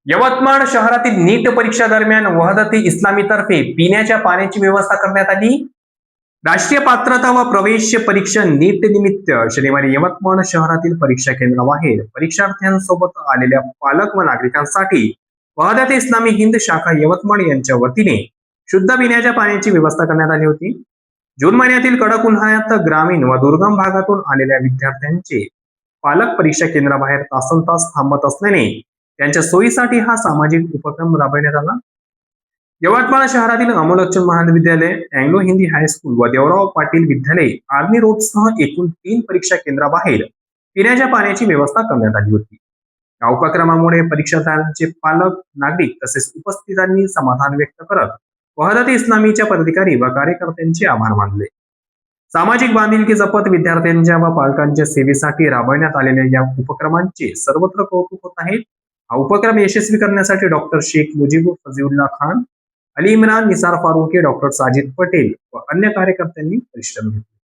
यवतमाळ शहरातील नीट परीक्षा दरम्यान वहदती इस्लामीतर्फे पिण्याच्या पाण्याची व्यवस्था करण्यात आली. राष्ट्रीय पात्रता व प्रवेश परीक्षा नीट निमित्त शनिवारी यवतमाळ शहरातील परीक्षा केंद्राबाहेर परीक्षार्थ्यांसोबत आलेल्या पालक व नागरिकांसाठी वहदती इस्लामी हिंद शाखा यवतमाळ यांच्या वतीने शुद्ध पिण्याच्या पाण्याची व्यवस्था करण्यात आली होती. जून महिन्यातील कडक उन्हाळ्यात ग्रामीण व दुर्गम भागातून आलेल्या विद्यार्थ्यांचे पालक परीक्षा केंद्राबाहेर तासनतास थांबत असल्याने त्यांच्या सोयीसाठी हा सामाजिक उपक्रम राबविण्यात आला. यवतमाळ शहरातील अमोलोच्चन महाविद्यालय, अँग्लो हिंदी हायस्कूल व देवराव पाटील विद्यालय, आर्मी रोडसह एकूण 3 परीक्षा केंद्राबाहेर पिण्याच्या पाण्याची व्यवस्था करण्यात आली होती. या उपक्रमामुळे परीक्षार्थ्यांचे पालक, नागरिक तसेच उपस्थितांनी समाधान व्यक्त करत वहदती इस्लामीच्या पदाधिकारी व कार्यकर्त्यांचे आभार मानले. सामाजिक बांधिलकी जपत विद्यार्थ्यांच्या व पालकांच्या सेवेसाठी राबवण्यात आलेल्या या उपक्रमांचे सर्वत्र कौतुक होत आहे. हा उपक्रम यशस्वी करण्यासाठी डॉक्टर शेख मुजीब फजीउल्ला खान, अली इम्रान, निसार फारुकी, डॉक्टर साजिद पटेल व अन्य कार्यकर्त्यांनी परिश्रम घेतले.